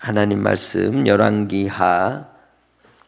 하나님 말씀 열왕기하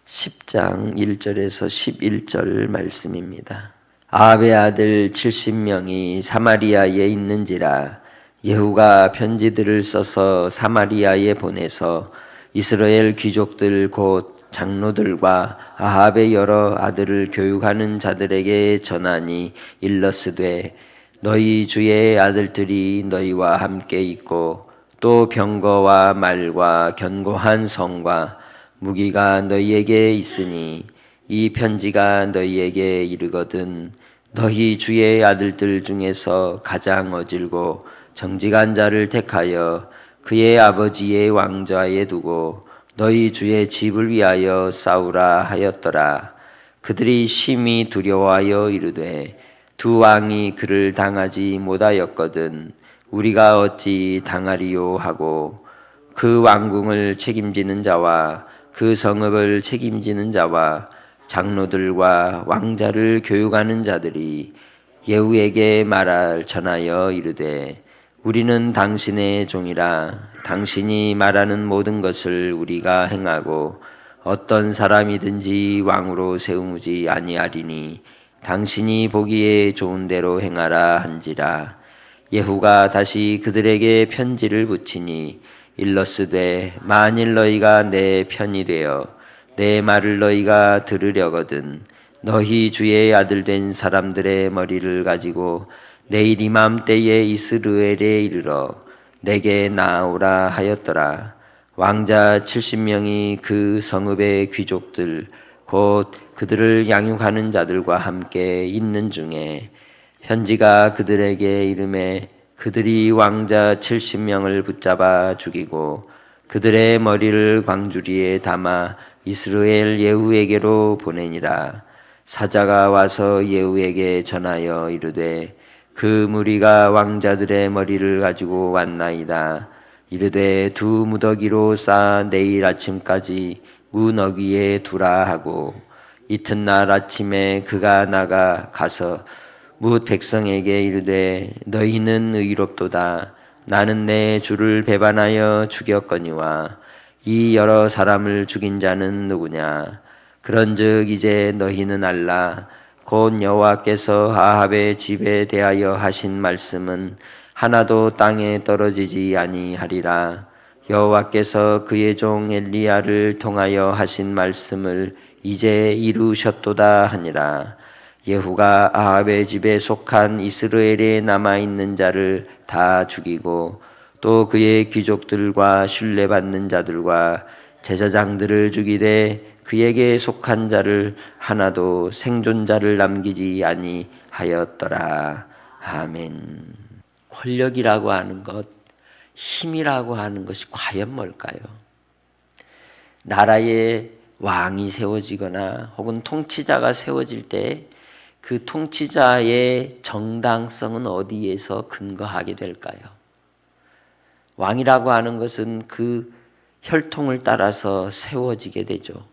10장 1절에서 11절 말씀입니다. 아합의 아들 70명이 사마리아에 있는지라 예후가 편지들을 써서 사마리아에 보내서 이스라엘 귀족들 곧 장로들과 아합의 여러 아들을 교육하는 자들에게 전하니 일러스되 너희 주의 아들들이 너희와 함께 있고 또 병거와 말과 견고한 성과 무기가 너희에게 있으니 이 편지가 너희에게 이르거든 너희 주의 아들들 중에서 가장 어질고 정직한 자를 택하여 그의 아버지의 왕좌에 두고 너희 주의 집을 위하여 싸우라 하였더라. 그들이 심히 두려워하여 이르되 두 왕이 그를 당하지 못하였거든 우리가 어찌 당하리요 하고 그 왕궁을 책임지는 자와 그 성읍을 책임지는 자와 장로들과 왕자를 교육하는 자들이 예후에게 말할 전하여 이르되 우리는 당신의 종이라 당신이 말하는 모든 것을 우리가 행하고 어떤 사람이든지 왕으로 세우지 아니하리니 당신이 보기에 좋은 대로 행하라 한지라. 예후가 다시 그들에게 편지를 붙이니 일러스되 만일 너희가 내 편이 되어 내 말을 너희가 들으려거든 너희 주의 아들 된 사람들의 머리를 가지고 내일 이맘때에 이스라엘에 이르러 내게 나아오라 하였더라. 왕자 70명이 그 성읍의 귀족들 곧 그들을 양육하는 자들과 함께 있는 중에 편지가 그들에게 이르매 그들이 왕자 70명을 붙잡아 죽이고 그들의 머리를 광주리에 담아 이스라엘 예후에게로 보내니라. 사자가 와서 예후에게 전하여 이르되 그 무리가 왕자들의 머리를 가지고 왔나이다. 이르되 두 무더기로 쌓아 내일 아침까지 문어 위에 두라 하고 이튿날 아침에 그가 나가 가서 뭇 백성에게 이르되 너희는 의롭도다. 나는 내 주를 배반하여 죽였거니와 이 여러 사람을 죽인 자는 누구냐. 그런즉 이제 너희는 알라. 곧 여호와께서 아합의 집에 대하여 하신 말씀은 하나도 땅에 떨어지지 아니하리라. 여호와께서 그의 종 엘리야를 통하여 하신 말씀을 이제 이루셨도다 하니라. 예후가 아합의 집에 속한 이스라엘에 남아있는 자를 다 죽이고 또 그의 귀족들과 신뢰받는 자들과 제사장들을 죽이되 그에게 속한 자를 하나도 생존자를 남기지 아니하였더라. 아멘. 권력이라고 하는 것, 힘이라고 하는 것이 과연 뭘까요? 나라에 왕이 세워지거나 혹은 통치자가 세워질 때 그 통치자의 정당성은 어디에서 근거하게 될까요? 왕이라고 하는 것은 그 혈통을 따라서 세워지게 되죠.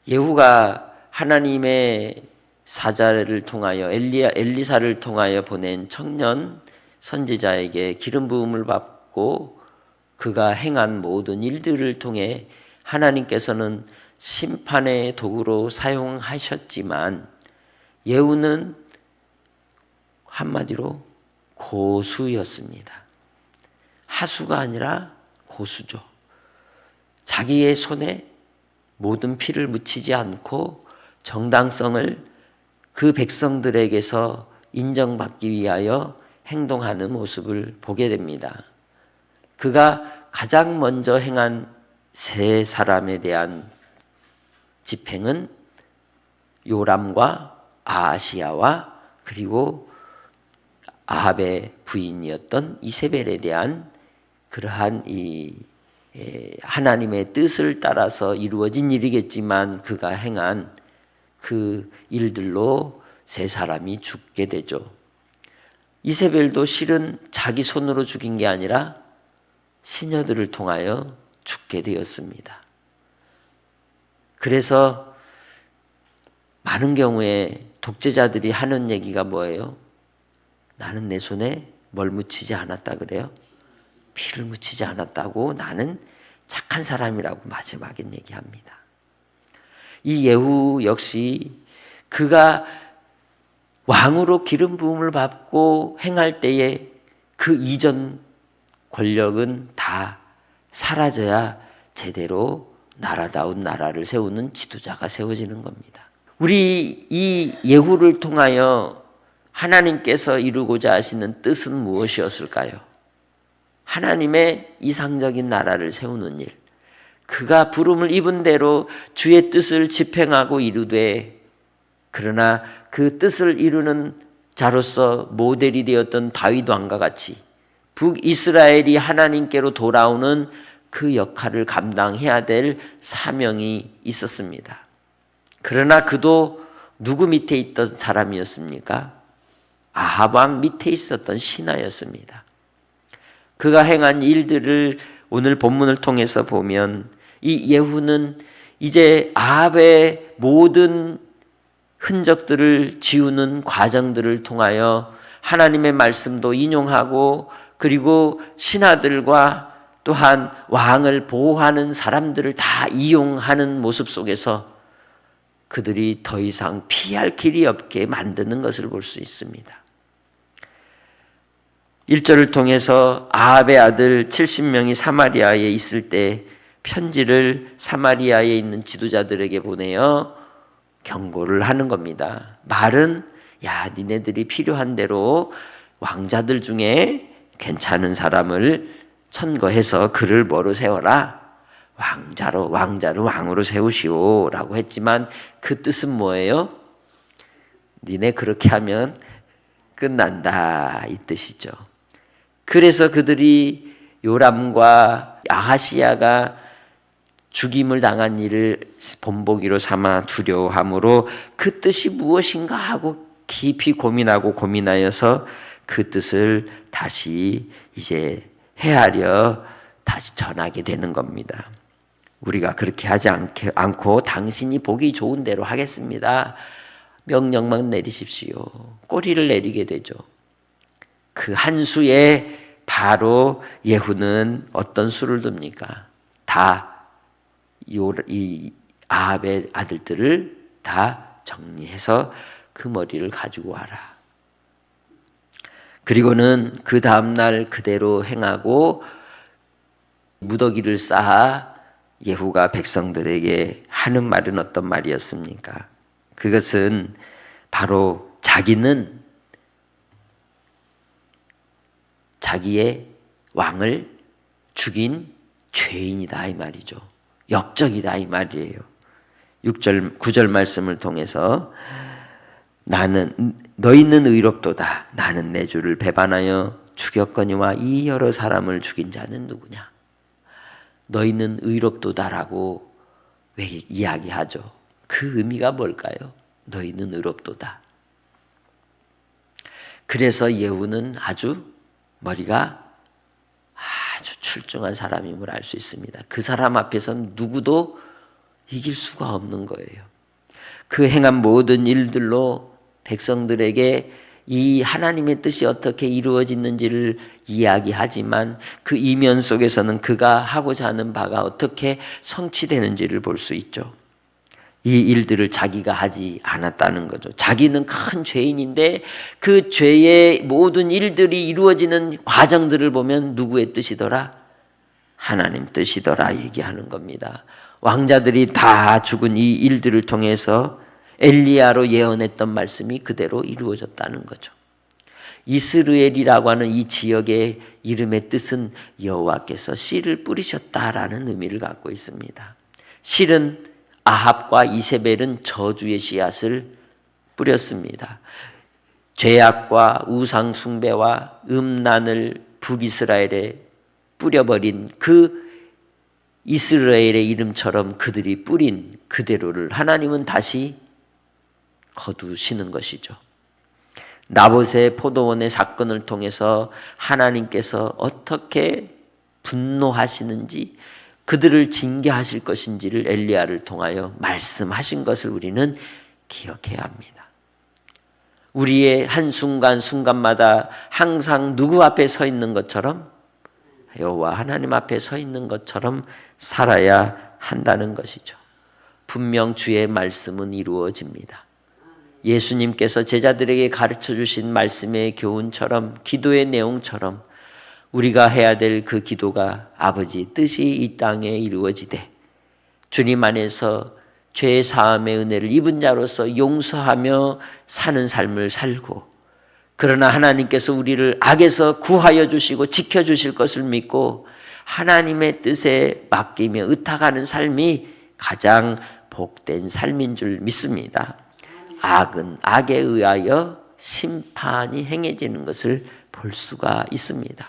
예후가 하나님의 사자를 통하여 엘리사를 통하여 보낸 청년 선지자에게 기름 부음을 받고 그가 행한 모든 일들을 통해 하나님께서는 심판의 도구로 사용하셨지만 예후는 한마디로 고수였습니다. 하수가 아니라 고수죠. 자기의 손에 모든 피를 묻히지 않고 정당성을 그 백성들에게서 인정받기 위하여 행동하는 모습을 보게 됩니다. 그가 가장 먼저 행한 세 사람에 대한 집행은 요람과 아하시야와 그리고 아합의 부인이었던 이세벨에 대한 그러한 이 하나님의 뜻을 따라서 이루어진 일이겠지만 그가 행한 그 일들로 세 사람이 죽게 되죠. 이세벨도 실은 자기 손으로 죽인 게 아니라 시녀들을 통하여 죽게 되었습니다. 그래서 많은 경우에 독재자들이 하는 얘기가 뭐예요? 나는 내 손에 뭘 묻히지 않았다 그래요? 피를 묻히지 않았다고 나는 착한 사람이라고 마지막에 얘기합니다. 이 예후 역시 그가 왕으로 기름 부음을 받고 행할 때에 그 이전 권력은 다 사라져야 제대로 나라다운 나라를 세우는 지도자가 세워지는 겁니다. 우리 이 예후를 통하여 하나님께서 이루고자 하시는 뜻은 무엇이었을까요? 하나님의 이상적인 나라를 세우는 일, 그가 부름을 입은 대로 주의 뜻을 집행하고 이루되, 그러나 그 뜻을 이루는 자로서 모델이 되었던 다윗 왕과 같이 북이스라엘이 하나님께로 돌아오는 그 역할을 감당해야 될 사명이 있었습니다. 그러나 그도 누구 밑에 있던 사람이었습니까? 아합 왕 밑에 있었던 신하였습니다. 그가 행한 일들을 오늘 본문을 통해서 보면 이 예후는 이제 아합의 모든 흔적들을 지우는 과정들을 통하여 하나님의 말씀도 인용하고, 그리고 신하들과 또한 왕을 보호하는 사람들을 다 이용하는 모습 속에서 그들이 더 이상 피할 길이 없게 만드는 것을 볼 수 있습니다. 1절을 통해서 아합의 아들 70명이 사마리아에 있을 때 편지를 사마리아에 있는 지도자들에게 보내어 경고를 하는 겁니다. 말은 야, 니네들이 필요한 대로 왕자들 중에 괜찮은 사람을 천거해서 그를 뭐로 세워라? 왕자를 왕으로 세우시오 라고 했지만 그 뜻은 뭐예요? 니네 그렇게 하면 끝난다 이 뜻이죠. 그래서 그들이 요람과 아하시야가 죽임을 당한 일을 본보기로 삼아 두려워함으로 그 뜻이 무엇인가 하고 깊이 고민하여서 그 뜻을 다시 이제 헤아려 다시 전하게 되는 겁니다. 우리가 그렇게 하지 않고 당신이 보기 좋은 대로 하겠습니다. 명령만 내리십시오. 꼬리를 내리게 되죠. 그 한 수에 바로 예후는 어떤 수를 둡니까? 이 아합의 아들들을 다 정리해서 그 머리를 가지고 와라. 그리고는 그 다음날 그대로 행하고 무더기를 쌓아 예후가 백성들에게 하는 말은 어떤 말이었습니까? 그것은 바로 자기는 자기의 왕을 죽인 죄인이다 이 말이죠. 역적이다 이 말이에요. 9절 말씀을 통해서 너희는 의롭도다. 나는 내 주를 배반하여 죽였거니와 이 여러 사람을 죽인 자는 누구냐? 너희는 의롭도다라고 왜 이야기하죠? 그 의미가 뭘까요? 너희는 의롭도다. 그래서 예후는 아주 머리가 아주 출중한 사람임을 알 수 있습니다. 그 사람 앞에서는 누구도 이길 수가 없는 거예요. 그 행한 모든 일들로 백성들에게 이 하나님의 뜻이 어떻게 이루어지는지를 이야기하지만 그 이면 속에서는 그가 하고자 하는 바가 어떻게 성취되는지를 볼 수 있죠. 이 일들을 자기가 하지 않았다는 거죠. 자기는 큰 죄인인데 그 죄의 모든 일들이 이루어지는 과정들을 보면 누구의 뜻이더라? 하나님 뜻이더라 얘기하는 겁니다. 왕자들이 다 죽은 이 일들을 통해서 엘리야로 예언했던 말씀이 그대로 이루어졌다는 거죠. 이스라엘이라고 하는 이 지역의 이름의 뜻은 여호와께서 씨를 뿌리셨다라는 의미를 갖고 있습니다. 실은 아합과 이세벨은 저주의 씨앗을 뿌렸습니다. 죄악과 우상 숭배와 음란을 북이스라엘에 뿌려버린 그 이스라엘의 이름처럼 그들이 뿌린 그대로를 하나님은 다시 거두시는 것이죠. 나봇의 포도원의 사건을 통해서 하나님께서 어떻게 분노하시는지, 그들을 징계하실 것인지를 엘리야를 통하여 말씀하신 것을 우리는 기억해야 합니다. 우리의 한순간순간마다 항상 누구 앞에 서 있는 것처럼 여호와 하나님 앞에 서 있는 것처럼 살아야 한다는 것이죠. 분명 주의 말씀은 이루어집니다. 예수님께서 제자들에게 가르쳐 주신 말씀의 교훈처럼, 기도의 내용처럼 우리가 해야 될 그 기도가 아버지 뜻이 이 땅에 이루어지되 주님 안에서 죄 사함의 은혜를 입은 자로서 용서하며 사는 삶을 살고, 그러나 하나님께서 우리를 악에서 구하여 주시고 지켜주실 것을 믿고 하나님의 뜻에 맡기며 의탁하는 삶이 가장 복된 삶인 줄 믿습니다. 악은 악에 의하여 심판이 행해지는 것을 볼 수가 있습니다.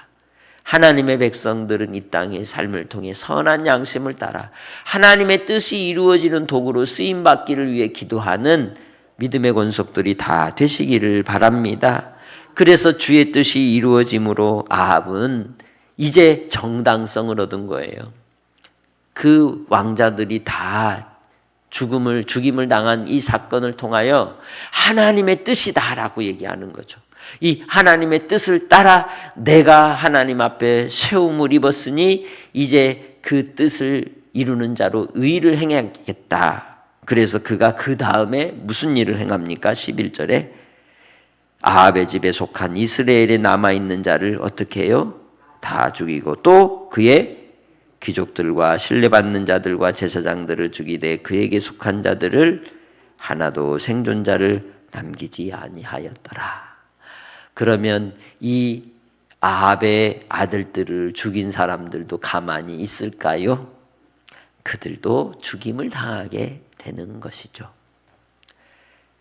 하나님의 백성들은 이 땅의 삶을 통해 선한 양심을 따라 하나님의 뜻이 이루어지는 도구로 쓰임받기를 위해 기도하는 믿음의 권속들이 다 되시기를 바랍니다. 그래서 주의 뜻이 이루어짐으로 아합은 이제 정당성을 얻은 거예요. 그 왕자들이 다 죽임을 당한 이 사건을 통하여 하나님의 뜻이다라고 얘기하는 거죠. 이 하나님의 뜻을 따라 내가 하나님 앞에 세움을 입었으니 이제 그 뜻을 이루는 자로 의를 행하겠다. 그래서 그가 그 다음에 무슨 일을 행합니까? 11절에 아합의 집에 속한 이스라엘에 남아있는 자를 어떻게 해요? 다 죽이고 또 그의 귀족들과 신뢰받는 자들과 제사장들을 죽이되 그에게 속한 자들을 하나도 생존자를 남기지 아니하였더라. 그러면 이 아합의 아들들을 죽인 사람들도 가만히 있을까요? 그들도 죽임을 당하게 되는 것이죠.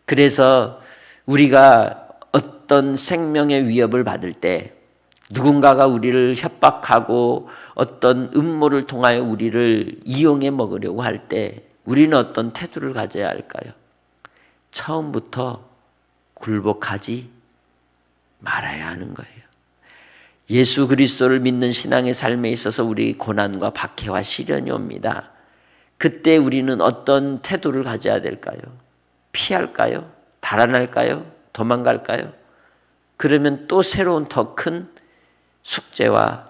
그래서 우리가 어떤 생명의 위협을 받을 때 누군가가 우리를 협박하고 어떤 음모를 통하여 우리를 이용해 먹으려고 할 때 우리는 어떤 태도를 가져야 할까요? 처음부터 굴복하지 말아야 하는 거예요. 예수 그리스도를 믿는 신앙의 삶에 있어서 우리 고난과 박해와 시련이 옵니다. 그때 우리는 어떤 태도를 가져야 될까요? 피할까요? 달아날까요? 도망갈까요? 그러면 또 새로운 더 큰 숙제와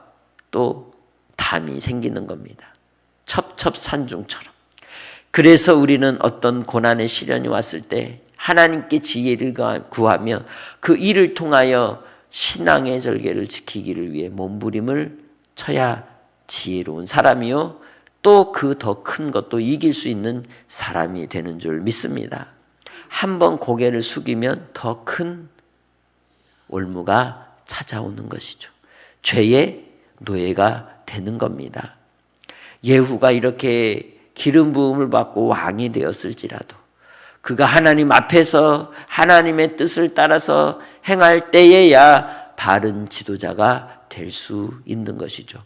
또 담이 생기는 겁니다. 첩첩산중처럼. 그래서 우리는 어떤 고난의 시련이 왔을 때 하나님께 지혜를 구하며 그 일을 통하여 신앙의 절개를 지키기를 위해 몸부림을 쳐야 지혜로운 사람이요 또 그 더 큰 것도 이길 수 있는 사람이 되는 줄 믿습니다. 한번 고개를 숙이면 더 큰 올무가 찾아오는 것이죠. 죄의 노예가 되는 겁니다. 예후가 이렇게 기름 부음을 받고 왕이 되었을지라도 그가 하나님 앞에서 하나님의 뜻을 따라서 행할 때에야 바른 지도자가 될 수 있는 것이죠.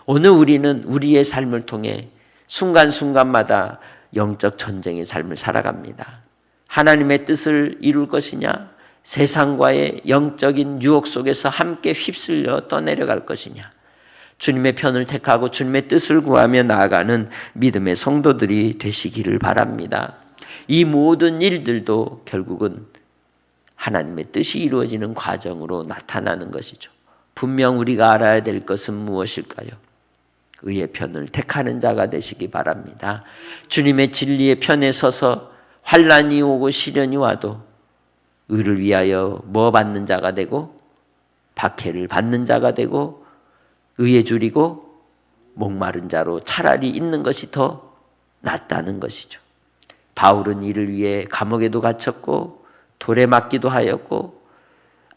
오늘 우리는 우리의 삶을 통해 순간순간마다 영적 전쟁의 삶을 살아갑니다. 하나님의 뜻을 이룰 것이냐, 세상과의 영적인 유혹 속에서 함께 휩쓸려 떠내려갈 것이냐, 주님의 편을 택하고 주님의 뜻을 구하며 나아가는 믿음의 성도들이 되시기를 바랍니다. 이 모든 일들도 결국은 하나님의 뜻이 이루어지는 과정으로 나타나는 것이죠. 분명 우리가 알아야 될 것은 무엇일까요? 의의 편을 택하는 자가 되시기 바랍니다. 주님의 진리의 편에 서서 환난이 오고 시련이 와도 의를 위하여 뭐 받는 자가 되고 박해를 받는 자가 되고 의에 줄이고 목마른 자로 차라리 있는 것이 더 낫다는 것이죠. 바울은 이를 위해 감옥에도 갇혔고 돌에 맞기도 하였고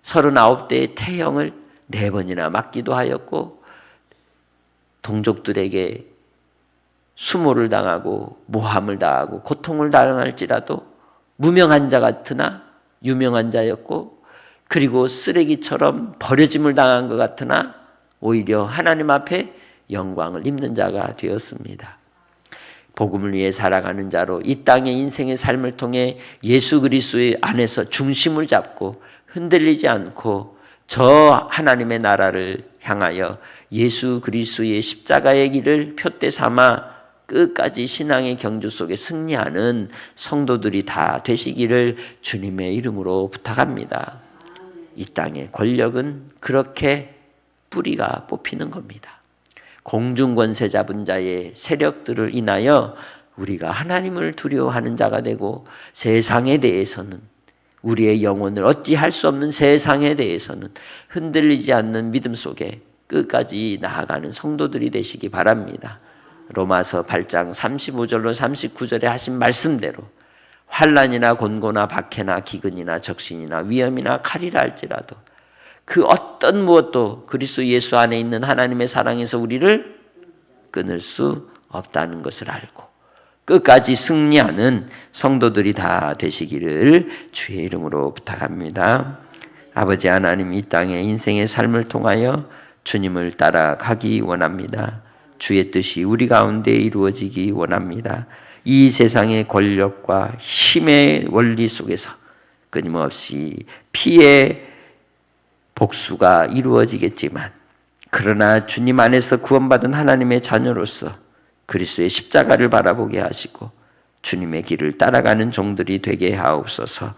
39대의 태형을 4번이나 맞기도 하였고 동족들에게 수모를 당하고 모함을 당하고 고통을 당할지라도 무명한 자 같으나 유명한 자였고 그리고 쓰레기처럼 버려짐을 당한 것 같으나 오히려 하나님 앞에 영광을 입는 자가 되었습니다. 복음을 위해 살아가는 자로 이 땅의 인생의 삶을 통해 예수 그리스도의 안에서 중심을 잡고 흔들리지 않고 저 하나님의 나라를 향하여 예수 그리스도의 십자가의 길을 표대 삼아 끝까지 신앙의 경주 속에 승리하는 성도들이 다 되시기를 주님의 이름으로 부탁합니다. 이 땅의 권력은 그렇게 뿌리가 뽑히는 겁니다. 공중 권세 잡은 자의 세력들을 인하여 우리가 하나님을 두려워하는 자가 되고 세상에 대해서는 우리의 영혼을 어찌할 수 없는 세상에 대해서는 흔들리지 않는 믿음 속에 끝까지 나아가는 성도들이 되시기 바랍니다. 로마서 8장 35절로 39절에 하신 말씀대로 환난이나 곤고나 박해나 기근이나 적신이나 위험이나 칼이라 할지라도 그 어떤 무엇도 그리스도 예수 안에 있는 하나님의 사랑에서 우리를 끊을 수 없다는 것을 알고 끝까지 승리하는 성도들이 다 되시기를 주의 이름으로 부탁합니다. 아버지 하나님, 이 땅의 인생의 삶을 통하여 주님을 따라가기 원합니다. 주의 뜻이 우리 가운데 이루어지기 원합니다. 이 세상의 권력과 힘의 원리 속에서 끊임없이 피의 복수가 이루어지겠지만 그러나 주님 안에서 구원받은 하나님의 자녀로서 그리스도의 십자가를 바라보게 하시고 주님의 길을 따라가는 종들이 되게 하옵소서.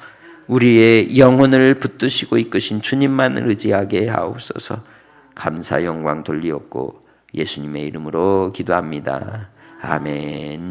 우리의 영혼을 붙드시고 이끄신 주님만을 의지하게 하옵소서. 감사 영광 돌리옵고 예수님의 이름으로 기도합니다. 아멘.